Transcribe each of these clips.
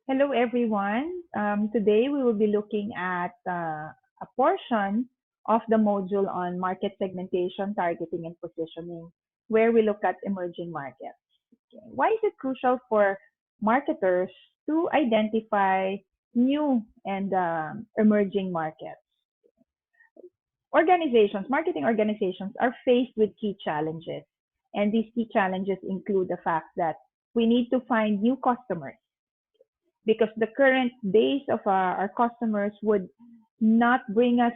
Hello, everyone. Today we will be looking at a portion of the module on market segmentation, targeting, and positioning, where we look at emerging markets. Okay. Why is it crucial for marketers to identify new and emerging markets? Marketing organizations are faced with key challenges. And these key challenges include the fact that we need to find new customers because the current base of our customers would not bring us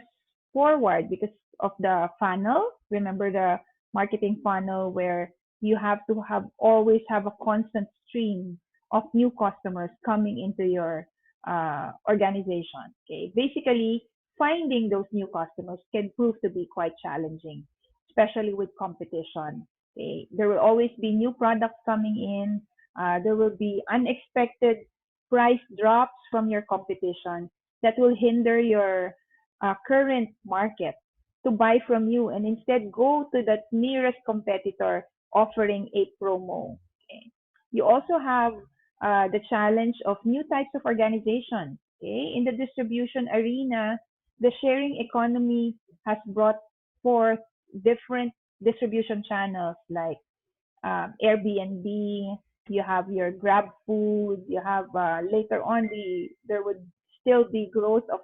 forward because of the funnel. Remember the marketing funnel where you have to have always have a constant stream of new customers coming into your organization. Okay, basically finding those new customers can prove to be quite challenging, especially with competition. Okay, there will always be new products coming in. There will be unexpected price drops from your competition that will hinder your current market to buy from you and instead go to the nearest competitor offering a promo. Okay. You also have the challenge of new types of organizations. Okay. In the distribution arena, the sharing economy has brought forth different distribution channels like Airbnb, you have your Grab Food, you have later on there would still be growth of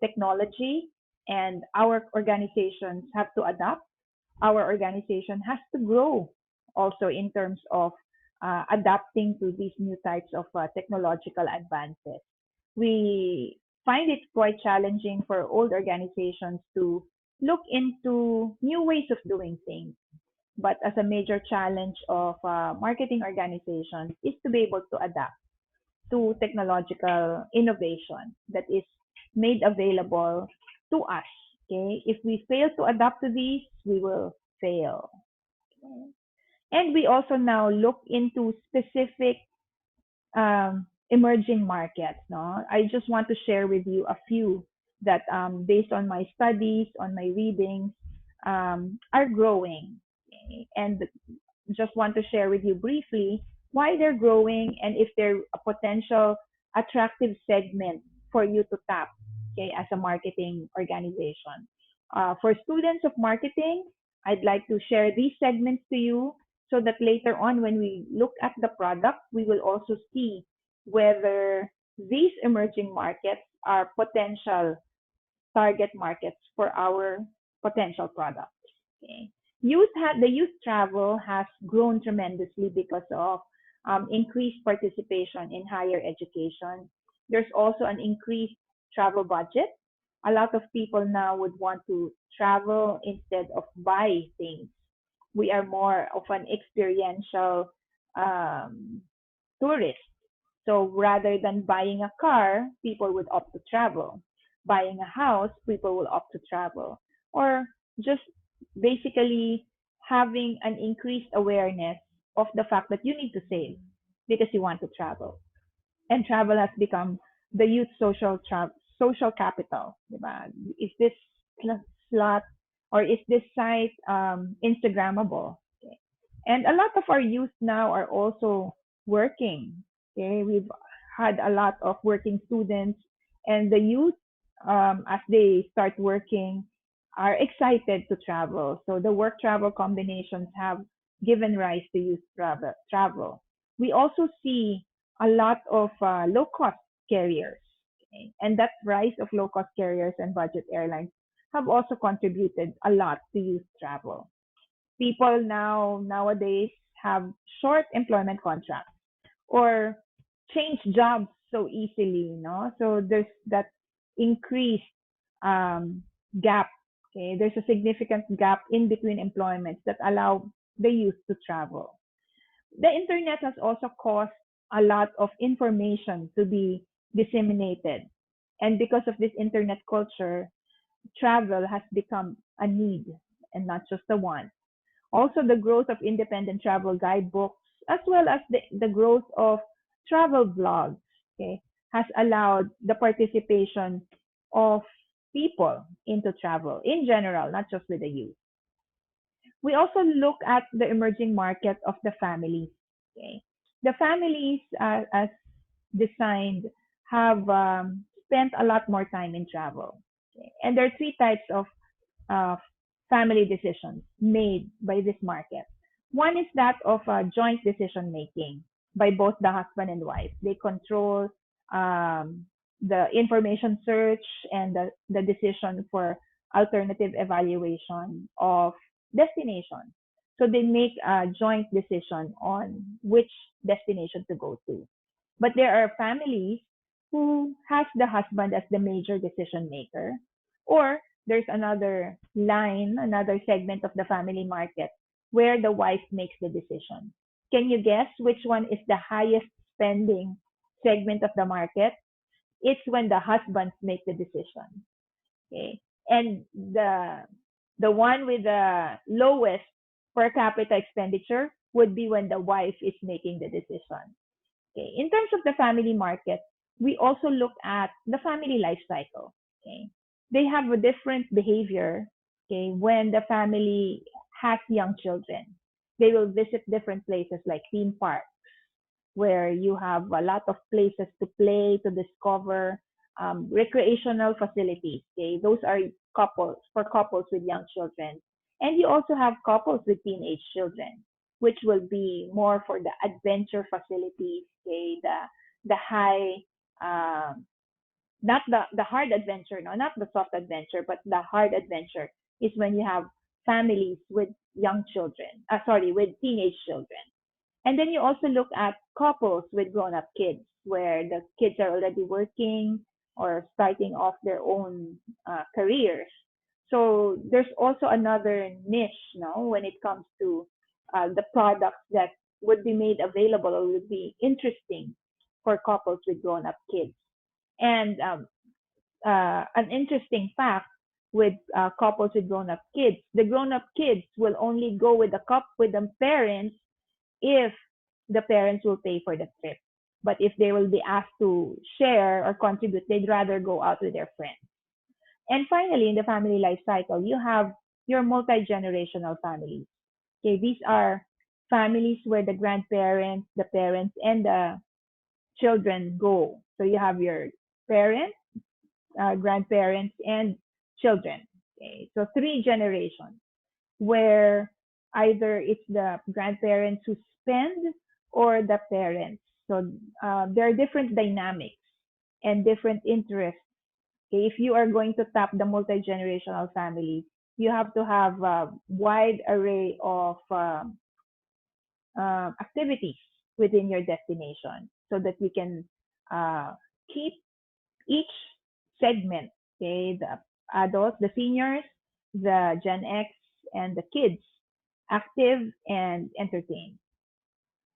technology, and our organizations have to adapt. Our organization has to grow also in terms of adapting to these new types of technological advances. We find it quite challenging for old organizations to look into new ways of doing things, but as a major challenge of marketing organizations is to be able to adapt to technological innovation that is made available to us. Okay, if we fail to adapt to these, we will fail. Okay? And we also now look into specific emerging markets. No, I just want to share with you a few that, based on my studies, on my readings, are growing. Okay? And just want to share with you briefly why they're growing and if they're a potential attractive segment for you to tap, okay, as a marketing organization. For students of marketing, I'd like to share these segments to you so that later on when we look at the product, we will also see whether these emerging markets are potential target markets for our potential products. Okay. The youth travel has grown tremendously because of increased participation in higher education. There's also an increased travel budget. A lot of people now would want to travel instead of buy things. We are more of an experiential um, tourist. So rather than buying a car, people would opt to travel. Buying a house, people will opt to travel. Or just basically having an increased awareness of the fact that you need to save because you want to travel. And travel has become the youth social capital. Diba? Is this slot or is this site Instagrammable? Okay. And a lot of our youth now are also working. Okay, we've had a lot of working students, and the youth, as they start working, are excited to travel. So the work travel combinations have given rise to youth travel. We also see a lot of low cost carriers, okay? And that rise of low cost carriers and budget airlines have also contributed a lot to youth travel. People nowadays have short employment contracts or change jobs so easily, so there's that increased um, gap. Okay, there's a significant gap in between employments that allow the youth to travel. The internet has also caused a lot of information to be disseminated, and because of this internet culture, travel has become a need and not just a want. Also, the growth of independent travel guidebooks, as well as the growth of travel blogs, okay, has allowed the participation of people into travel in general, not just with the youth. We also look at the emerging market of the families. Okay, the families, as designed have spent a lot more time in travel. Okay? And there are three types of uh, family decisions made by this market. One is that of joint decision making by both the husband and wife. They control um, the information search and the decision for alternative evaluation of destination. So they make a joint decision on which destination to go to. But there are families who has the husband as the major decision maker, or there's another line, another segment of the family market where the wife makes the decision. Can you guess which one is the highest spending segment of the market? It's when the husbands make the decision. Okay. And the one with the lowest per capita expenditure would be when the wife is making the decision. Okay. In terms of the family market, we also look at the family life cycle. Okay. They have a different behavior, okay, when the family has young children. They will visit different places like theme parks, where you have a lot of places to play, to discover, recreational facilities. Okay, those are couples for couples with young children, and you also have couples with teenage children, which will be more for the adventure facilities. Okay, the high, not the hard adventure, no, not the soft adventure, but the hard adventure is when you have families with young children. Sorry, with teenage children. And then you also look at couples with grown-up kids, where the kids are already working or starting off their own careers. So there's also another niche, no, when it comes to the products that would be made available or would be interesting for couples with grown-up kids. And an interesting fact with couples with grown-up kids, the grown-up kids will only go with the parents if the parents will pay for the trip. But if they will be asked to share or contribute, they'd rather go out with their friends. And finally, in the family life cycle, you have your multi-generational families. Okay, these are families where the grandparents, the parents, and the children go. So you have your parents, grandparents, and children. Okay, so three generations where either it's the grandparents who spend or the parents. So there are different dynamics and different interests. Okay, if you are going to tap the multi-generational family, you have to have a wide array of activities within your destination so that you can uh, keep each segment, okay, the adults, the seniors, the Gen X, and the kids active and entertained.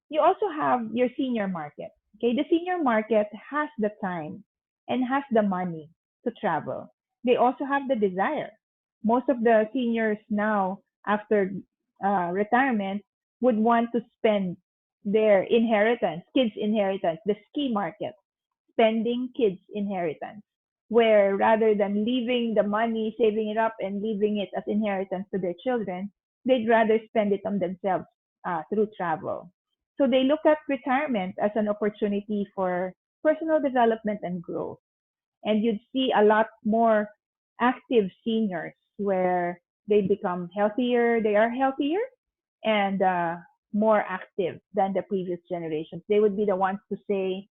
You also have your senior market. Okay, the senior market has the time and has the money to travel. They also have the desire. Most of the seniors now, after retirement, would want to spend their inheritance, kids' inheritance, the ski market, spending kids' inheritance, where rather than leaving the money, saving it up, and leaving it as inheritance to their children, they'd rather spend it on themselves through travel. So they look at retirement as an opportunity for personal development and growth. And you'd see a lot more active seniors where they become healthier, they are healthier and more active than the previous generations. They would be the ones to say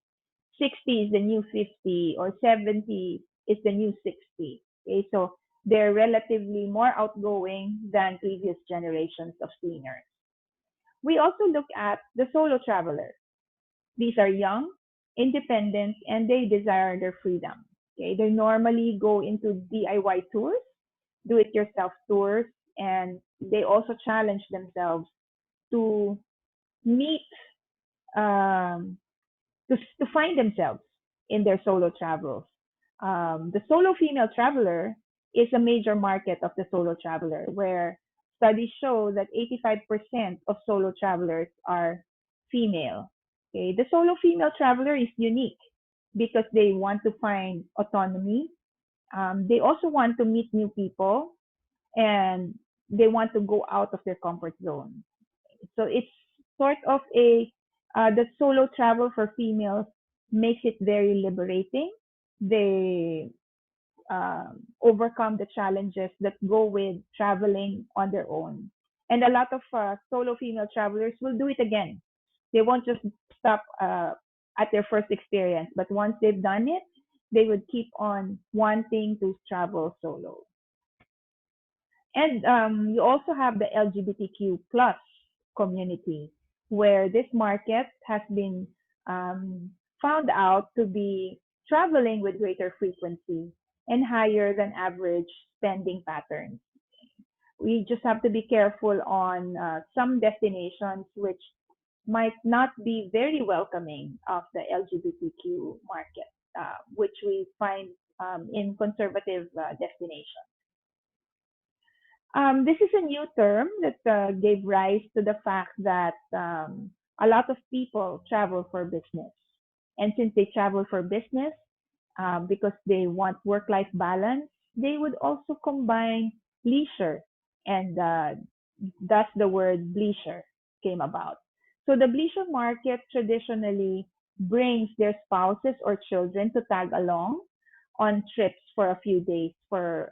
60 is the new 50 or 70 is the new 60. Okay, so they're relatively more outgoing than previous generations of seniors. We also look at the solo travelers. These are young, independent, and they desire their freedom. Okay, they normally go into DIY tours, do-it-yourself tours, and they also challenge themselves to meet, um, to find themselves in their solo travels. The solo female traveler is a major market of the solo traveler, where studies show that 85% of solo travelers are female. Okay, the solo female traveler is unique because they want to find autonomy. They also want to meet new people, and they want to go out of their comfort zone. So it's sort of a the solo travel for females makes it very liberating. They overcome the challenges that go with traveling on their own. And a lot of solo female travelers will do it again. They won't just stop at their first experience, but once they've done it, they would keep on wanting to travel solo. And you also have the LGBTQ plus community, where this market has been um, found out to be traveling with greater frequency and higher than average spending patterns. We just have to be careful on some destinations which might not be very welcoming of the LGBTQ market, which we find in conservative destinations. This is a new term that gave rise to the fact that a lot of people travel for business. And since they travel for business, because they want work life balance, they would also combine leisure. And thus the word bleacher came about. So the bleacher market traditionally brings their spouses or children to tag along on trips for a few days for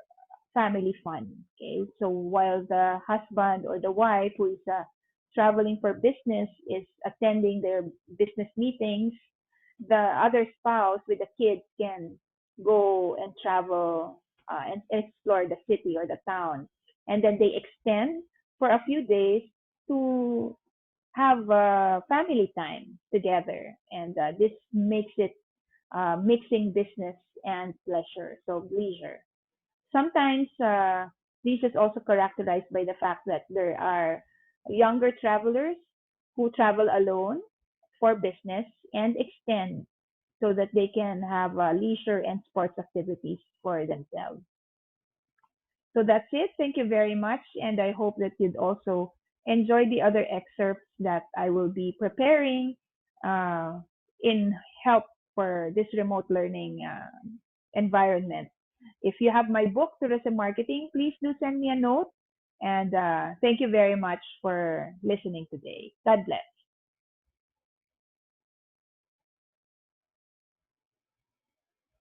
family fun. Okay, so while the husband or the wife who is traveling for business is attending their business meetings, the other spouse with the kids can go and travel and explore the city or the town, and then they extend for a few days to have family time together, and this makes it mixing business and pleasure, so leisure. Sometimes this is also characterized by the fact that there are younger travelers who travel alone for business and extend so that they can have leisure and sports activities for themselves. So that's it. Thank you very much. And I hope that you'd also enjoy the other excerpts that I will be preparing uh, in help for this remote learning environment. If you have my book, Tourism Marketing, please do send me a note. And thank you very much for listening today. God bless.